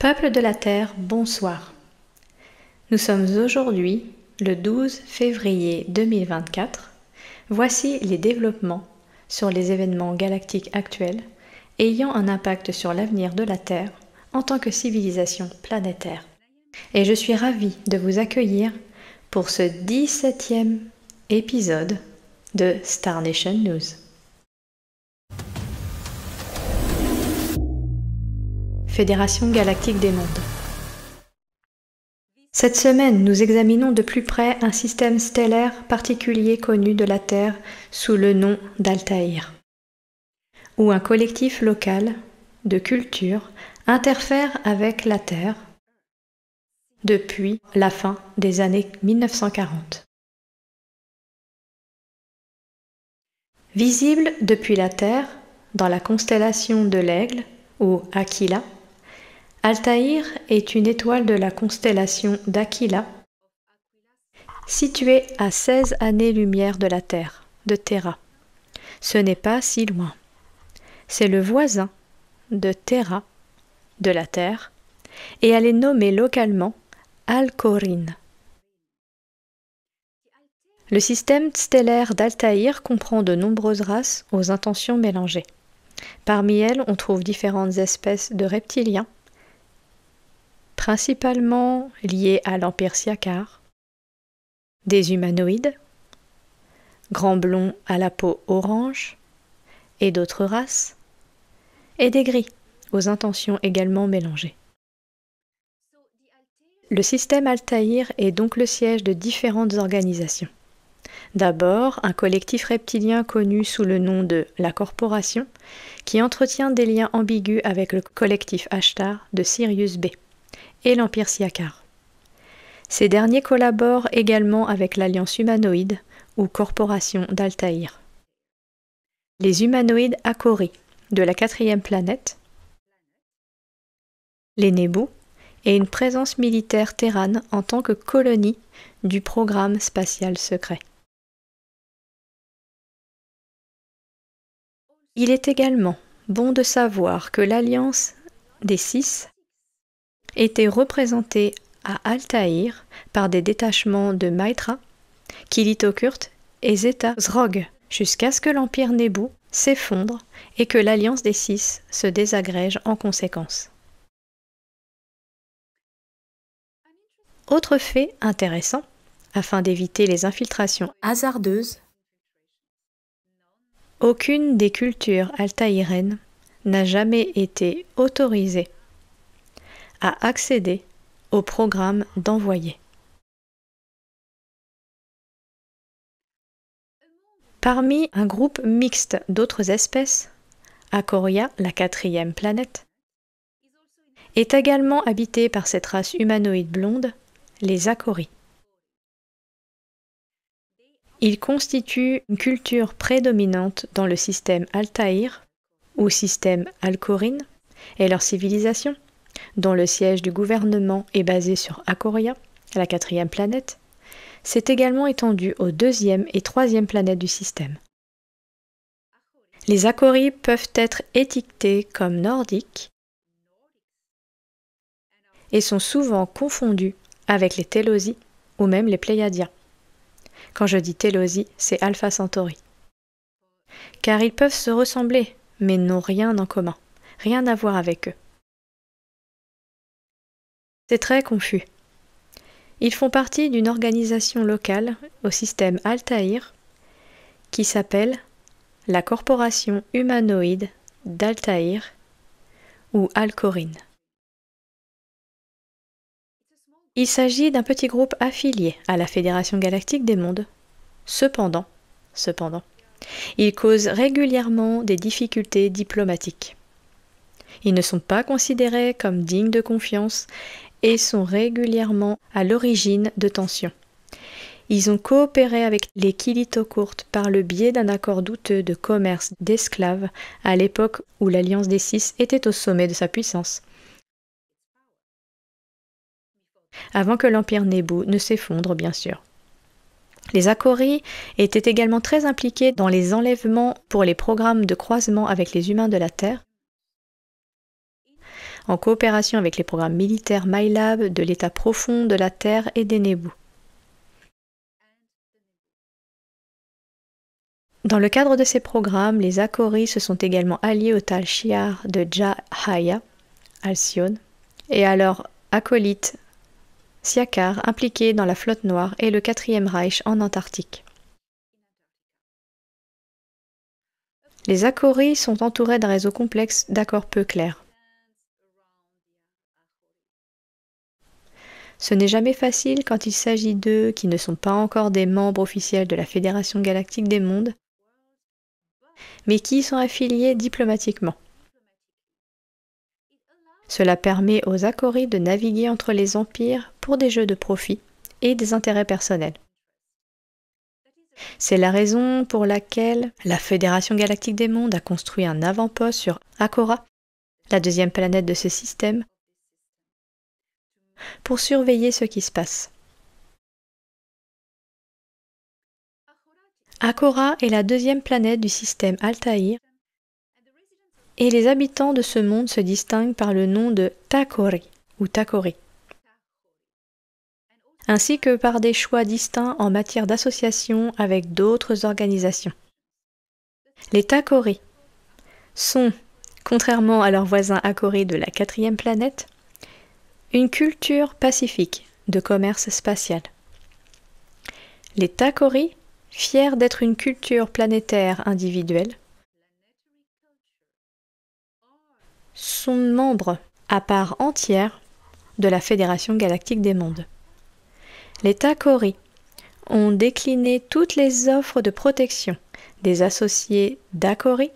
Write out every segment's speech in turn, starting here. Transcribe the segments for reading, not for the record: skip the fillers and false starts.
Peuple de la Terre, bonsoir. Nous sommes aujourd'hui le 12 février 2024. Voici les développements sur les événements galactiques actuels ayant un impact sur l'avenir de la Terre en tant que civilisation planétaire. Et je suis ravie de vous accueillir pour ce 17e épisode de Star Nation News. Fédération galactique des mondes. Cette semaine, nous examinons de plus près un système stellaire particulier connu de la Terre sous le nom d'Altaïr, où un collectif local de culture interfère avec la Terre depuis la fin des années 1940. Visible depuis la Terre dans la constellation de l'Aigle ou Aquila, Altaïr est une étoile de la constellation d'Aquila, située à 16 années-lumière de la Terre, de Terra. Ce n'est pas si loin. C'est le voisin de Terra, de la Terre, et elle est nommée localement Alcorine. Le système stellaire d'Altaïr comprend de nombreuses races aux intentions mélangées. Parmi elles, on trouve différentes espèces de reptiliens, principalement liés à l'Empire Siakar, des humanoïdes, grands blonds à la peau orange, et d'autres races, et des gris, aux intentions également mélangées. Le système Altaïr est donc le siège de différentes organisations. D'abord, un collectif reptilien connu sous le nom de la Corporation, qui entretient des liens ambigus avec le collectif Ashtar de Sirius B et l'Empire Siakar. Ces derniers collaborent également avec l'Alliance humanoïde ou Corporation d'Altaïr. Les humanoïdes Akori de la 4e planète, les Nebu et une présence militaire terrane en tant que colonie du programme spatial secret. Il est également bon de savoir que l'Alliance des Six était représentée à Altaïr par des détachements de Maitra, Kilitokurt et Zeta Zrog, jusqu'à ce que l'Empire Nebu s'effondre et que l'Alliance des Six se désagrège en conséquence. Autre fait intéressant, afin d'éviter les infiltrations hasardeuses, aucune des cultures altaïrennes n'a jamais été autorisée à accéder au programme d'envoyés. Parmi un groupe mixte d'autres espèces, Akoria, la 4e planète, est également habitée par cette race humanoïde blonde, les Akori. Ils constituent une culture prédominante dans le système Altaïr ou système Alcorine et leur civilisation, dont le siège du gouvernement est basé sur Akoria, la 4e planète, s'est également étendue aux 2e et 3e planètes du système. Les Akori peuvent être étiquetés comme nordiques et sont souvent confondus avec les Télosi ou même les Pléiadiens. Quand je dis Télosi, c'est Alpha Centauri. Car ils peuvent se ressembler, mais n'ont rien en commun, rien à voir avec eux. C'est très confus. Ils font partie d'une organisation locale au système Altaïr qui s'appelle la Corporation humanoïde d'Altaïr ou Alcorine. Il s'agit d'un petit groupe affilié à la Fédération galactique des mondes. Cependant, ils causent régulièrement des difficultés diplomatiques. Ils ne sont pas considérés comme dignes de confiance et sont régulièrement à l'origine de tensions. Ils ont coopéré avec les Kilitokurt par le biais d'un accord douteux de commerce d'esclaves à l'époque où l'Alliance des Six était au sommet de sa puissance, avant que l'Empire Nebu ne s'effondre bien sûr. Les Akori étaient également très impliqués dans les enlèvements pour les programmes de croisement avec les humains de la Terre, en coopération avec les programmes militaires MyLab de l'état profond de la Terre et des Nébus. Dans le cadre de ces programmes, les Akoris se sont également alliés au Tal Shiar de Jahaya, Alcyone, et à leurs acolytes Siakar impliqués dans la Flotte Noire et le 4e Reich en Antarctique. Les Akoris sont entourés d'un réseau complexe d'accords peu clairs. Ce n'est jamais facile quand il s'agit d'eux qui ne sont pas encore des membres officiels de la Fédération Galactique des Mondes, mais qui y sont affiliés diplomatiquement. Cela permet aux Akoris de naviguer entre les empires pour des jeux de profit et des intérêts personnels. C'est la raison pour laquelle la Fédération Galactique des Mondes a construit un avant-poste sur Akora, la 2e planète de ce système, pour surveiller ce qui se passe. Akora est la 2e planète du système Altaïr et les habitants de ce monde se distinguent par le nom de Takori ou Takori, ainsi que par des choix distincts en matière d'association avec d'autres organisations. Les Takori sont, contrairement à leurs voisins Akori de la 4e planète, une culture pacifique de commerce spatial. Les Takori, fiers d'être une culture planétaire individuelle, sont membres à part entière de la Fédération Galactique des Mondes. Les Takori ont décliné toutes les offres de protection des associés d'Akori,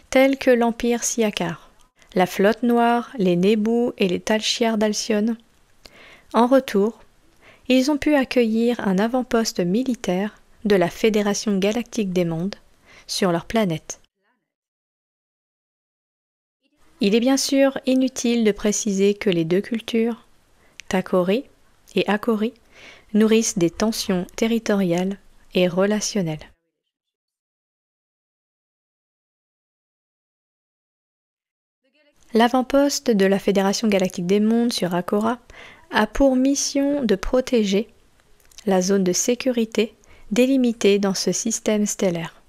tels que l'Empire Siakar, la Flotte Noire, les Nébus et les Tal Shiar d'Alcyone. En retour, ils ont pu accueillir un avant-poste militaire de la Fédération Galactique des Mondes sur leur planète. Il est bien sûr inutile de préciser que les deux cultures, Takori et Akori, nourrissent des tensions territoriales et relationnelles. L'avant-poste de la Fédération Galactique des Mondes sur Akora a pour mission de protéger la zone de sécurité délimitée dans ce système stellaire.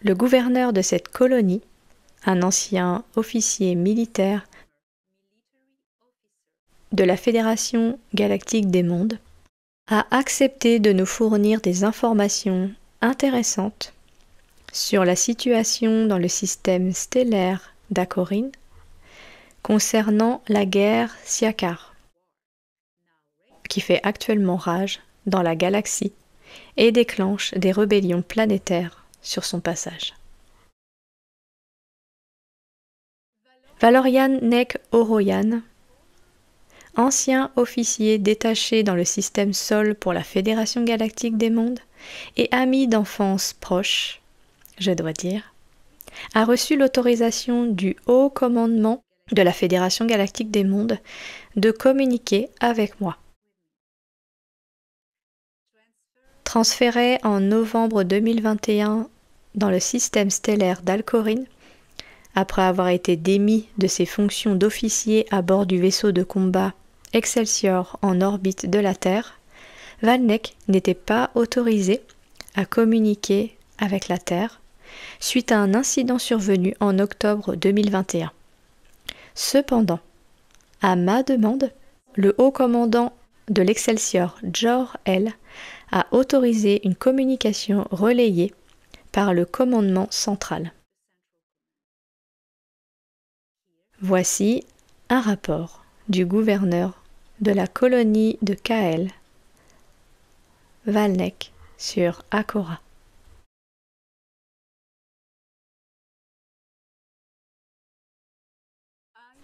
Le gouverneur de cette colonie, un ancien officier militaire de la Fédération Galactique des Mondes, a accepté de nous fournir des informations intéressantes sur la situation dans le système stellaire d'Akorin concernant la guerre Siakar, qui fait actuellement rage dans la galaxie et déclenche des rébellions planétaires sur son passage. Valorian Nek Oroyan, ancien officier détaché dans le système Sol pour la Fédération Galactique des Mondes et ami d'enfance proche, je dois dire, a reçu l'autorisation du Haut Commandement de la Fédération Galactique des Mondes de communiquer avec moi. Transféré en novembre 2021 dans le système stellaire d'Alcorin, après avoir été démis de ses fonctions d'officier à bord du vaisseau de combat Excelsior en orbite de la Terre, Valnek n'était pas autorisé à communiquer avec la Terre suite à un incident survenu en octobre 2021. Cependant, à ma demande, le haut commandant de l'Excelsior, Jor-El, a autorisé une communication relayée par le commandement central. Voici un rapport du gouverneur de la colonie de Kael, Valnek, sur Akora.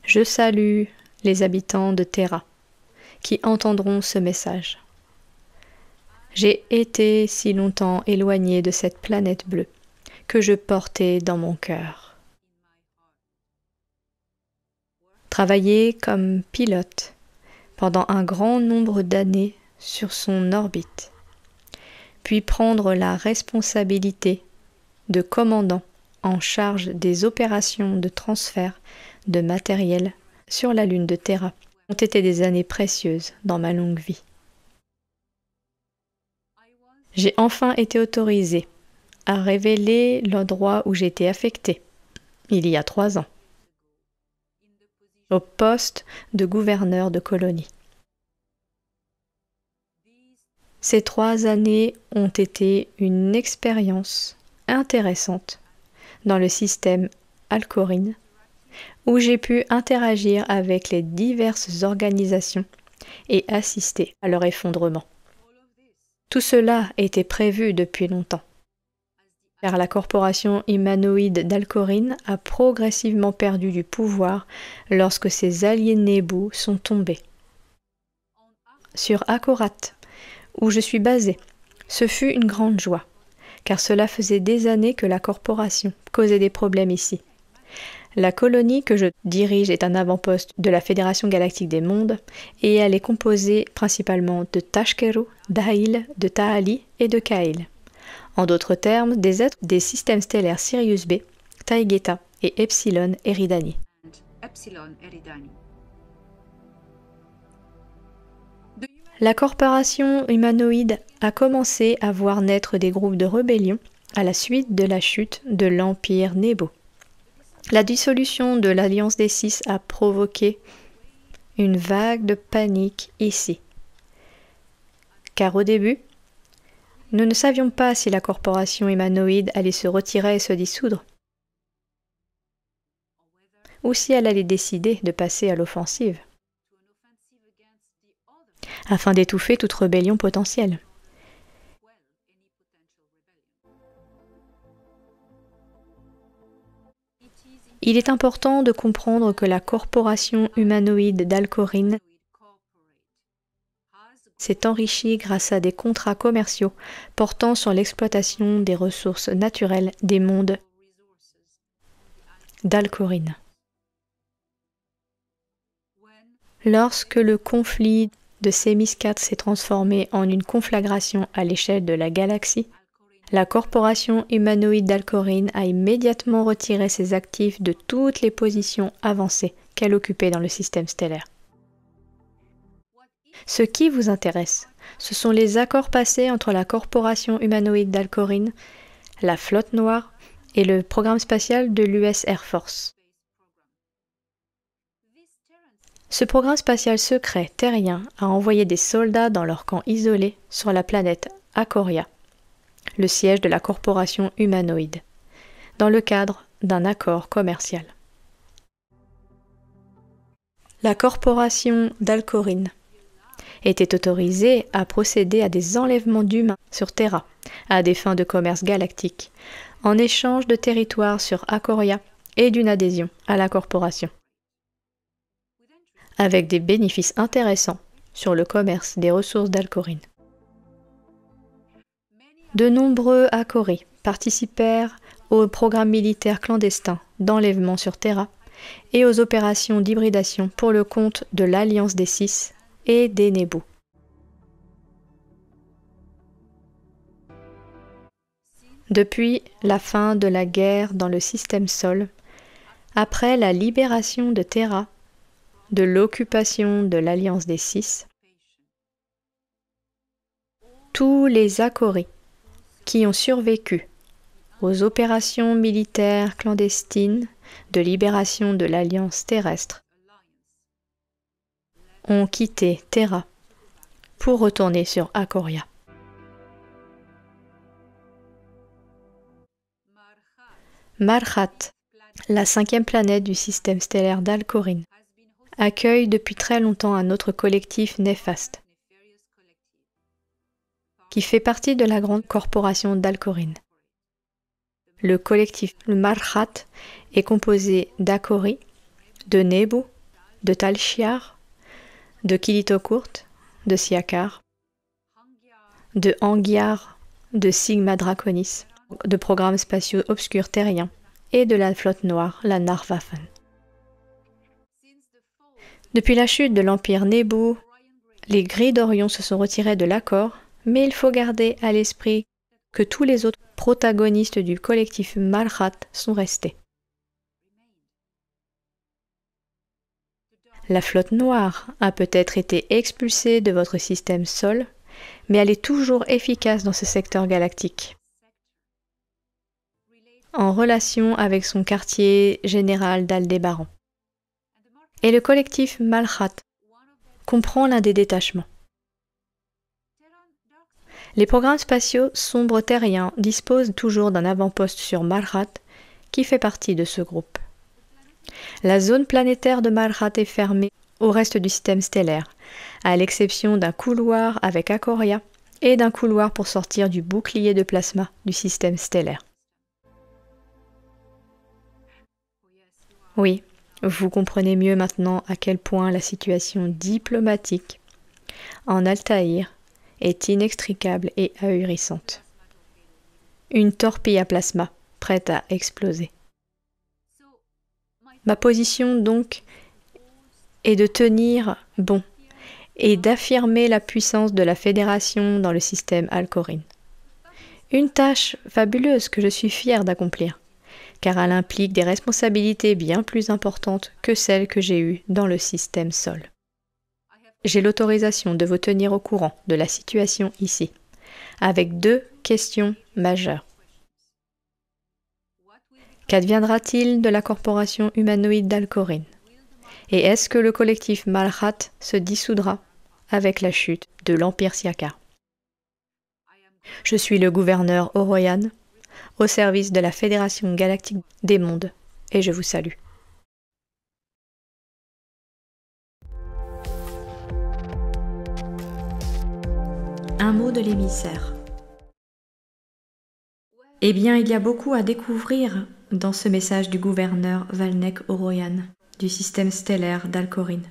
Je salue les habitants de Terra qui entendront ce message. J'ai été si longtemps éloigné de cette planète bleue que je portais dans mon cœur. Travailler comme pilote pendant un grand nombre d'années sur son orbite, puis prendre la responsabilité de commandant en charge des opérations de transfert de matériel sur la lune de Terra ont été des années précieuses dans ma longue vie. J'ai enfin été autorisée à révéler l'endroit où j'ai été affectée, il y a 3 ans, au poste de gouverneur de colonie. Ces 3 années ont été une expérience intéressante dans le système Alcorine, où j'ai pu interagir avec les diverses organisations et assister à leur effondrement. Tout cela était prévu depuis longtemps, car la corporation humanoïde d'Alcorine a progressivement perdu du pouvoir lorsque ses alliés Nebu sont tombés. Sur Akorat, où je suis basée, ce fut une grande joie, car cela faisait des années que la corporation causait des problèmes ici. La colonie que je dirige est un avant-poste de la Fédération Galactique des Mondes et elle est composée principalement de Tashkeru, d'Ail, de Taali et de Kail. En d'autres termes, des êtres des systèmes stellaires Sirius B, Taygeta et Epsilon Eridani. La corporation humanoïde a commencé à voir naître des groupes de rébellion à la suite de la chute de l'Empire Nebo. La dissolution de l'Alliance des Six a provoqué une vague de panique ici. Car au début, nous ne savions pas si la corporation humanoïde allait se retirer et se dissoudre, ou si elle allait décider de passer à l'offensive, afin d'étouffer toute rébellion potentielle. Il est important de comprendre que la corporation humanoïde d'Alcorine s'est enrichie grâce à des contrats commerciaux portant sur l'exploitation des ressources naturelles des mondes d'Alcorine. Lorsque le conflit de Sémiscat s'est transformé en une conflagration à l'échelle de la galaxie, la corporation humanoïde d'Alcorine a immédiatement retiré ses actifs de toutes les positions avancées qu'elle occupait dans le système stellaire. Ce qui vous intéresse, ce sont les accords passés entre la corporation humanoïde d'Alcorine, la Flotte Noire et le programme spatial de l'US Air Force. Ce programme spatial secret terrien a envoyé des soldats dans leur camp isolé sur la planète Akoria, le siège de la corporation humanoïde, dans le cadre d'un accord commercial. La corporation d'Alcorine était autorisée à procéder à des enlèvements d'humains sur Terra, à des fins de commerce galactique, en échange de territoires sur Akoria et d'une adhésion à la corporation, avec des bénéfices intéressants sur le commerce des ressources d'Alcorine. De nombreux Akori participèrent au programme militaire clandestin d'enlèvement sur Terra et aux opérations d'hybridation pour le compte de l'Alliance des Six et des Nebu. Depuis la fin de la guerre dans le système Sol, après la libération de Terra de l'occupation de l'Alliance des Six, tous les Akori qui ont survécu aux opérations militaires clandestines de libération de l'Alliance terrestre ont quitté Terra pour retourner sur Akoria. Marhat, la 5e planète du système stellaire d'Alcorine, accueille depuis très longtemps un autre collectif néfaste qui fait partie de la grande corporation d'Alcorine. Le collectif Marhat est composé d'Akori, de Nebu, de Tal Shiar, de Kilitokurt, de Siakar, de Angiar, de Sigma Draconis, de programmes spatiaux obscurs terriens et de la flotte noire, la Narvafen. Depuis la chute de l'Empire Nebu, les grilles d'Orion se sont retirées de l'accord, mais il faut garder à l'esprit que tous les autres protagonistes du collectif Malrat sont restés. La flotte noire a peut-être été expulsée de votre système Sol, mais elle est toujours efficace dans ce secteur galactique, en relation avec son quartier général d'Aldébaran. Et le collectif Malrat comprend l'un des détachements. Les programmes spatiaux sombres terriens disposent toujours d'un avant-poste sur Malrat qui fait partie de ce groupe. La zone planétaire de Malrat est fermée au reste du système stellaire, à l'exception d'un couloir avec Akoria et d'un couloir pour sortir du bouclier de plasma du système stellaire. Oui, vous comprenez mieux maintenant à quel point la situation diplomatique en Altaïr est inextricable et ahurissante. Une torpille à plasma prête à exploser. Ma position donc est de tenir bon et d'affirmer la puissance de la Fédération dans le système Alcorine. Une tâche fabuleuse que je suis fière d'accomplir, car elle implique des responsabilités bien plus importantes que celles que j'ai eues dans le système Sol. J'ai l'autorisation de vous tenir au courant de la situation ici, avec 2 questions majeures. Qu'adviendra-t-il de la corporation humanoïde d'Alcorine? Et est-ce que le collectif Malrat se dissoudra avec la chute de l'Empire Siakar? Je suis le gouverneur Oroyan, au service de la Fédération Galactique des Mondes, et je vous salue. Un mot de l'émissaire. Eh bien, il y a beaucoup à découvrir dans ce message du gouverneur Valnek Oroyan, du système stellaire d'Alcorine.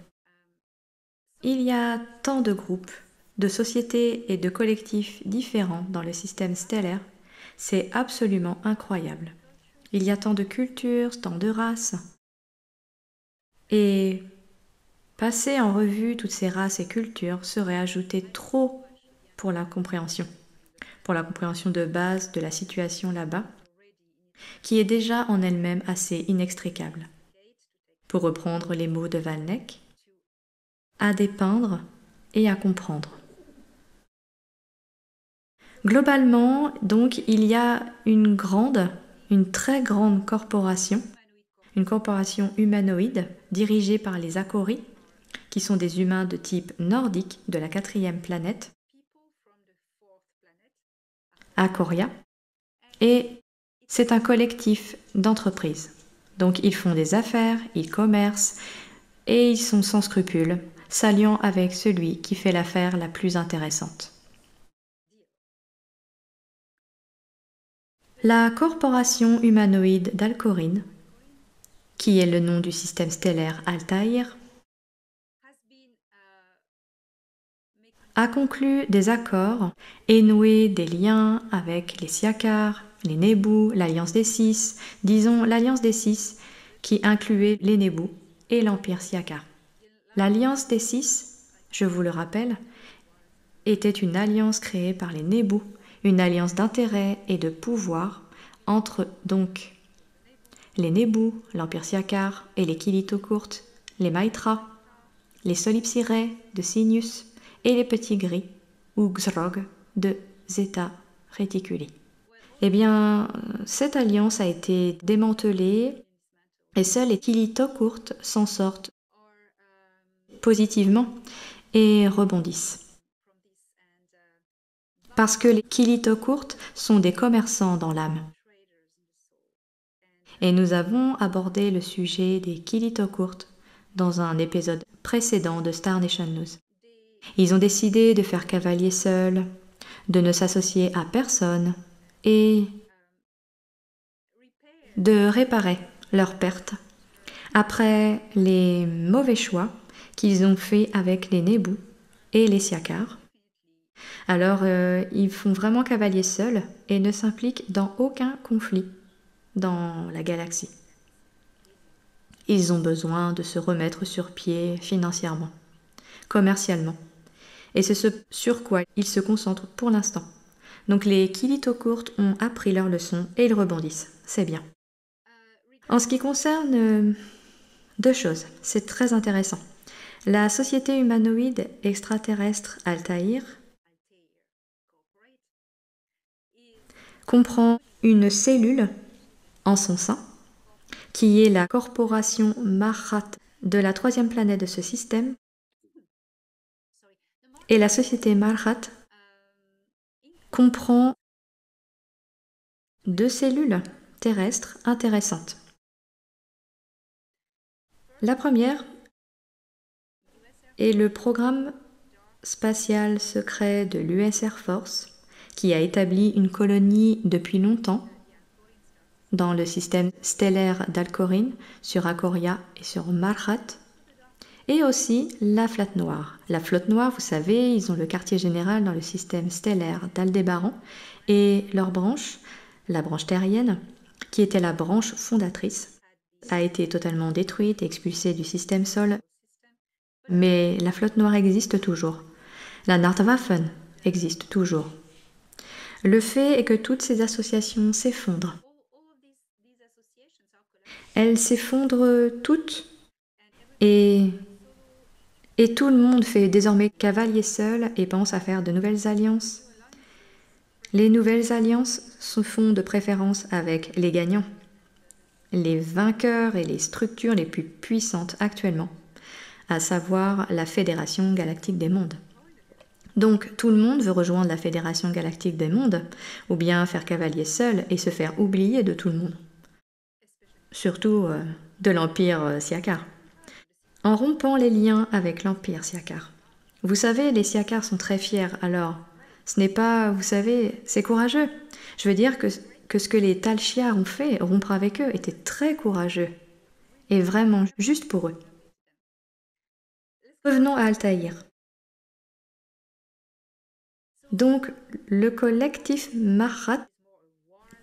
Il y a tant de groupes, de sociétés et de collectifs différents dans le système stellaire, c'est absolument incroyable. Il y a tant de cultures, tant de races. Et passer en revue toutes ces races et cultures serait ajouter trop pour la compréhension de base de la situation là-bas, qui est déjà en elle-même assez inextricable. Pour reprendre les mots de Valnek, à dépeindre et à comprendre. Globalement, donc, il y a une très grande corporation, une corporation humanoïde dirigée par les Akori, qui sont des humains de type nordique de la 4e planète, Akoria, et c'est un collectif d'entreprises. Donc ils font des affaires, ils commercent et ils sont sans scrupules, s'alliant avec celui qui fait l'affaire la plus intéressante. La corporation humanoïde d'Alcorine, qui est le nom du système stellaire Altaïr, a conclu des accords et noué des liens avec les Siakar, les Nébou, l'Alliance des Six, disons l'Alliance des Six qui incluait les Nébou et l'Empire Siakar. L'Alliance des Six, je vous le rappelle, était une alliance créée par les Nébou, une alliance d'intérêt et de pouvoir entre donc les Nébou, l'Empire Siakar et les Kilitokurt, les Maitra, les Solipsirae de Sinius et les petits gris ou Xrog de Zeta Reticuli. Eh bien, cette alliance a été démantelée et seuls les Kilitokurt s'en sortent positivement et rebondissent. Parce que les Kilitokurt sont des commerçants dans l'âme. Et nous avons abordé le sujet des Kilitokurt dans un épisode précédent de Star Nation News. Ils ont décidé de faire cavalier seul, de ne s'associer à personne et de réparer leurs pertes après les mauvais choix qu'ils ont faits avec les Nébou et les Siakar. Alors, ils font vraiment cavalier seul et ne s'impliquent dans aucun conflit dans la galaxie. Ils ont besoin de se remettre sur pied financièrement, commercialement. Et c'est ce sur quoi ils se concentrent pour l'instant, Donc les Kilit-o-Kurt ont appris leur leçon et ils rebondissent. C'est bien. En ce qui concerne deux choses, c'est très intéressant. La société humanoïde extraterrestre Altaïr comprend une cellule en son sein, qui est la corporation Marhat de la troisième planète de ce système. Et la société Marhat comprend deux cellules terrestres intéressantes. La première est le programme spatial secret de l'US Air Force, qui a établi une colonie depuis longtemps dans le système stellaire d'Alcorine, sur Akoria et sur Marhat, et aussi la flotte noire. La flotte noire, vous savez, ils ont le quartier général dans le système stellaire d'Aldébaran, et leur branche, la branche terrienne, qui était la branche fondatrice, a été totalement détruite et expulsée du système Sol. Mais la flotte noire existe toujours. La Nordwaffen existe toujours. Le fait est que toutes ces associations s'effondrent. Elles s'effondrent toutes et tout le monde fait désormais cavalier seul et pense à faire de nouvelles alliances. Les nouvelles alliances se font de préférence avec les gagnants, les vainqueurs et les structures les plus puissantes actuellement, à savoir la Fédération Galactique des Mondes. Donc tout le monde veut rejoindre la Fédération Galactique des Mondes, ou bien faire cavalier seul et se faire oublier de tout le monde. Surtout de l'Empire Siakar. En rompant les liens avec l'Empire Siakar. Vous savez, les Siakars sont très fiers, alors ce n'est pas, vous savez, c'est courageux. Je veux dire que ce que les Tal Shiar ont fait, rompre avec eux, était très courageux. Et vraiment juste pour eux. Revenons à Altaïr. Donc, le collectif Marhat,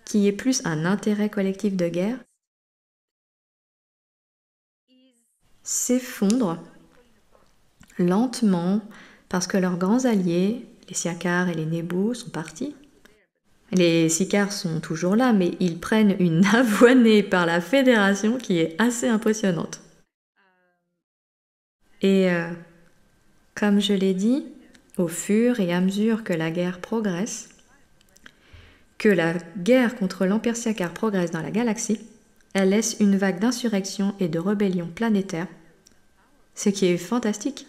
qui est plus un intérêt collectif de guerre, s'effondre lentement parce que leurs grands alliés, les Siakar et les Nebu, sont partis. Les Sicars sont toujours là, mais ils prennent une avoinée par la Fédération qui est assez impressionnante. Et comme je l'ai dit, au fur et à mesure que la guerre progresse, que la guerre contre l'Empire Siakar progresse dans la galaxie, elle laisse une vague d'insurrection et de rébellion planétaire, ce qui est fantastique.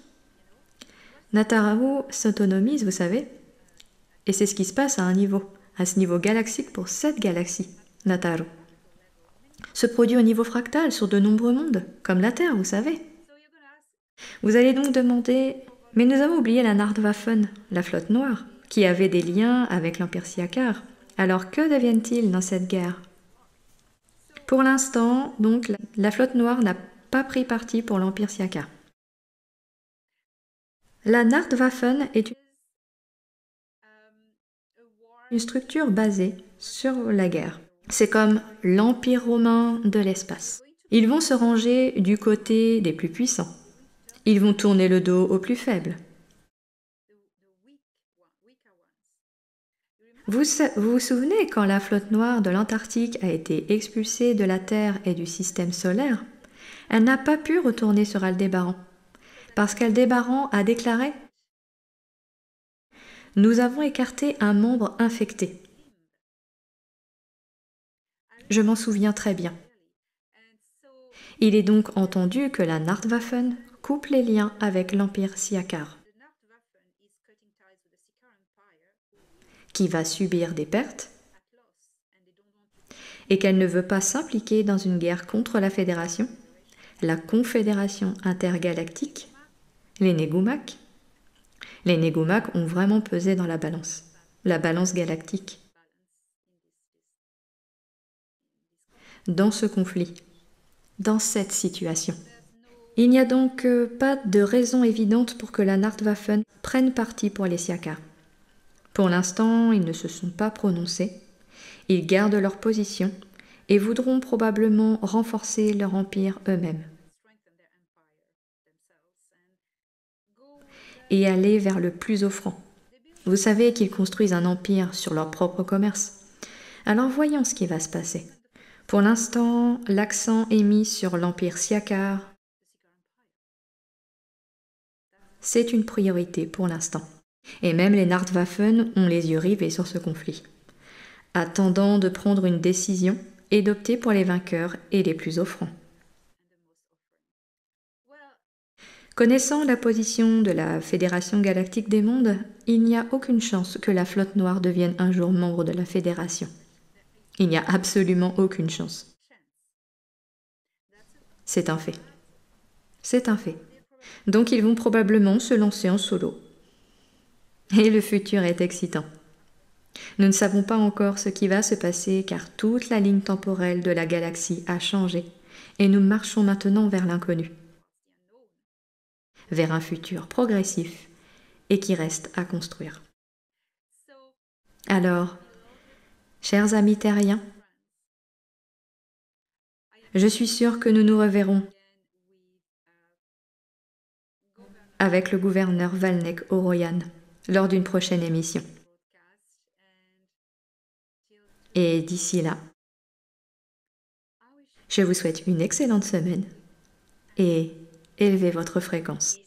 Natarahu s'autonomise, vous savez, et c'est ce qui se passe à ce niveau galaxique pour cette galaxie, Nataru. Se produit au niveau fractal sur de nombreux mondes, comme la Terre, vous savez. Vous allez donc demander, mais nous avons oublié la Nordwaffen, la flotte noire, qui avait des liens avec l'Empire Siakar. Alors que deviennent-ils dans cette guerre? Pour l'instant, donc, la flotte noire n'a pas pris parti pour l'Empire Siakar. La Nordwaffen est une structure basée sur la guerre. C'est comme l'Empire romain de l'espace. Ils vont se ranger du côté des plus puissants. Ils vont tourner le dos aux plus faibles. Vous vous souvenez quand la flotte noire de l'Antarctique a été expulsée de la Terre et du système solaire? Elle n'a pas pu retourner sur Aldébaran, parce qu'Aldébaran a déclaré « Nous avons écarté un membre infecté ». Je m'en souviens très bien. Il est donc entendu que la Nordwaffen coupe les liens avec l'Empire Siakar, qui va subir des pertes, et qu'elle ne veut pas s'impliquer dans une guerre contre la Fédération, la Confédération intergalactique, les Negumak. Les Negumak ont vraiment pesé dans la balance galactique. Dans ce conflit, dans cette situation. Il n'y a donc pas de raison évidente pour que la Nordwaffen prenne parti pour les Siakar. Pour l'instant, ils ne se sont pas prononcés. Ils gardent leur position et voudront probablement renforcer leur empire eux-mêmes et aller vers le plus offrant. Vous savez qu'ils construisent un empire sur leur propre commerce. Alors voyons ce qui va se passer. Pour l'instant, l'accent est mis sur l'empire Siakar. C'est une priorité pour l'instant. Et même les Nordwaffen ont les yeux rivés sur ce conflit, attendant de prendre une décision et d'opter pour les vainqueurs et les plus offrants. Connaissant la position de la Fédération Galactique des Mondes, il n'y a aucune chance que la Flotte Noire devienne un jour membre de la Fédération. Il n'y a absolument aucune chance. C'est un fait. C'est un fait. Donc ils vont probablement se lancer en solo. Et le futur est excitant. Nous ne savons pas encore ce qui va se passer car toute la ligne temporelle de la galaxie a changé et nous marchons maintenant vers l'inconnu, vers un futur progressif et qui reste à construire. Alors, chers amis terriens, je suis sûre que nous nous reverrons avec le gouverneur Valnek Oroyan lors d'une prochaine émission. Et d'ici là, je vous souhaite une excellente semaine et élevez votre fréquence.